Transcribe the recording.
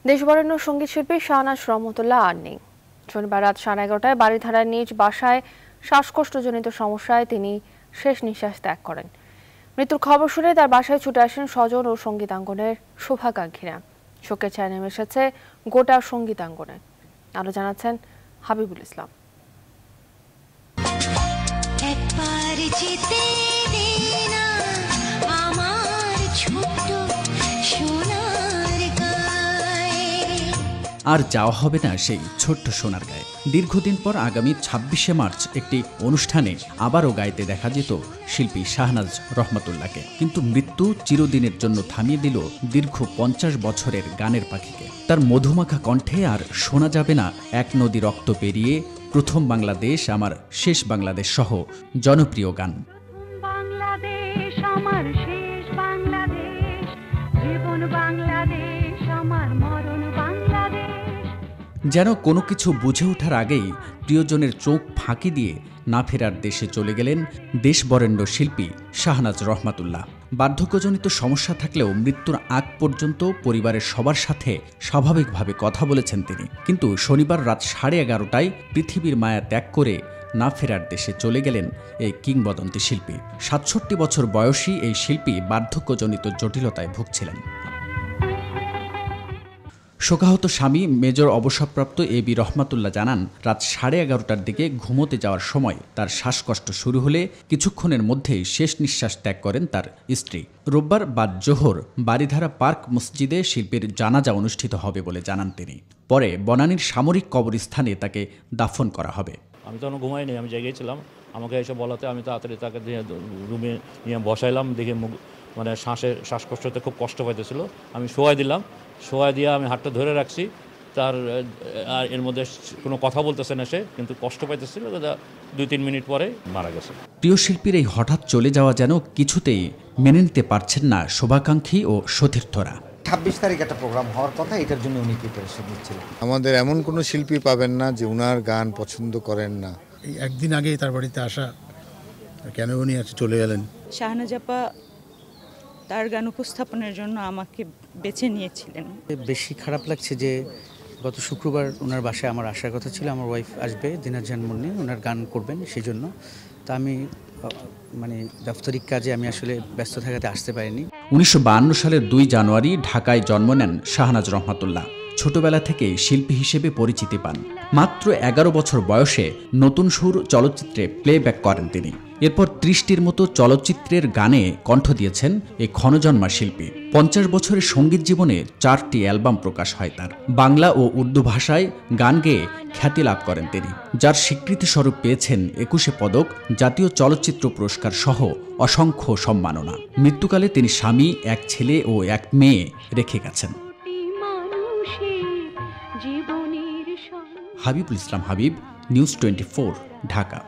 দেশবরেণ্য সঙ্গীতশিল্পী শাহনাজ রহমতুল্লাহ আর নেই। শনিবার রাত 11:30টায় বারিধারার নিজ বাসায় শ্বাসকষ্টজনিত সমস্যায় তিনি শেষ নিঃশ্বাস ত্যাগ করেন। মৃত্যুর খবর শুনে তার বাসায় ছুটে আসেন স্বজন ও সঙ্গীতাঙ্গনের শুভাকাঙ্ক্ষীরা। শোকের ছায়া নেমে এসেছে গোটা সঙ্গীতাঙ্গনে। আরো জানাচ্ছেন হাবিবুল ইসলাম। আর যাওয়া হবে না সেই ছোট্ট সোনার গায়ে। দীর্ঘদিন পর আগামী 26শে মার্চ একটি অনুষ্ঠানে আবারও গাইতে দেখা যেত শিল্পী শাহনাজ রহমতুল্লাহকে, কিন্তু মৃত্যু চিরদিনের জন্য থামিয়ে দিল দীর্ঘ 50 বছরের গানের পাখিকে। তার মধুমাখা কণ্ঠে আর শোনা যাবে না এক নদী রক্ত পেরিয়ে, প্রথম বাংলাদেশ, আমার শেষ বাংলাদেশ সহ জনপ্রিয় গান। যেন কোনো কিছু বুঝে ওঠার আগেই প্রিয়জনের চোখ ফাঁকি দিয়ে না ফেরার দেশে চলে গেলেন দেশবরেণ্য শিল্পী শাহনাজ রহমতুল্লাহ। বার্ধক্যজনিত সমস্যা থাকলেও মৃত্যুর আগ পর্যন্ত পরিবারের সবার সাথে স্বাভাবিকভাবে কথা বলেছেন তিনি। কিন্তু শনিবার রাত 11:30টায় পৃথিবীর মায়া ত্যাগ করে না ফেরার দেশে চলে গেলেন এই কিংবদন্তি শিল্পী। 67 বছর বয়সী এই শিল্পী বার্ধক্যজনিত জটিলতায় ভুগছিলেন। শোকাহত স্বামী মেজর অবসরপ্রাপ্ত এবি রহমতুল্লাহ জানান, রাত 11:30টার দিকে ঘুমোতে যাওয়ার সময় তার শ্বাসকষ্ট শুরু হলে কিছুক্ষণের মধ্যেই শেষ নিঃশ্বাস ত্যাগ করেন তার স্ত্রী। রোববার বাদ জোহর বারিধারা পার্ক মসজিদে শিল্পীর জানাজা অনুষ্ঠিত হবে বলে জানান তিনি। পরে বনানীর সামরিক কবরস্থানে তাকে দাফন করা হবে। আমি তখন ঘুমাইনি, আমি জেগেছিলাম। আমাকে এসে বলাতে আমি তাড়াতাড়ি তাকে রুমে নিয়ে বসাইলাম। দেখে মানে শ্বাসকষ্টতে খুব কষ্ট পাইতেছিল। আমি শোয়াই দিলাম, শোয়া দিয়ে আমি হাতটা ধরে রাখছি। তার আর এর মধ্যে কোনো কথা বলতেছে না সে, কিন্তু কষ্ট পাইতেছিল। 2-3 মিনিট পরে মারা গেছে। প্রিয় শিল্পীর এই হঠাৎ চলে যাওয়া যেন কিছুতেই মেনে নিতে পারছেন না শুভাকাঙ্ক্ষী ও সতীর্থরা। 26 তারিখ একটা প্রোগ্রাম হওয়ার কথা, এটার জন্য উনি প্রিপারেশন নিচ্ছিলেন। আমাদের এমন কোনো শিল্পী পাবেন না যে উনার গান পছন্দ করেন না। এই একদিন আগেই তার বাড়িতে আসা, কেন উনি আজ চলে গেলেন। শাহনাজ আপা তার গান উপস্থাপনের জন্য আমাকে বেছে নিয়েছিলেন। বেশি খারাপ লাগছে যে গত শুক্রবার ওনার বাসায় আমার আসার কথা ছিল। আমার ওয়াইফ আসবে, দিনার জান মুন্নি, ওনার গান করবেন, সেই জন্য তা আমি মানে দাপ্তরিক কাজে আমি আসলে ব্যস্ত থাকাতে আসতে পারিনি। 1952 সালের 2 জানুয়ারি ঢাকায় জন্ম নেন শাহনাজ রহমতুল্লাহ। ছোটবেলা থেকে শিল্পী হিসেবে পরিচিতি পান। মাত্র 11 বছর বয়সে নতুন সুর চলচ্চিত্রে প্লেব্যাক করেন তিনি। এরপর 30টির মতো চলচ্চিত্রের গানে কণ্ঠ দিয়েছেন এই ক্ষণজন্মা শিল্পী। 50 বছরের সঙ্গীত জীবনে 4টি অ্যালবাম প্রকাশ হয় তার। বাংলা ও উর্দু ভাষায় গান গেয়ে খ্যাতি লাভ করেন তিনি, যার স্বীকৃতিস্বরূপ পেয়েছেন 21 পদক, জাতীয় চলচ্চিত্র পুরস্কার সহ অসংখ্য সম্মাননা। মৃত্যুকালে তিনি স্বামী, এক ছেলে ও এক মেয়ে রেখে গেছেন। হাবিবুল ইসলাম হাবিব, নিউজ 24, ঢাকা।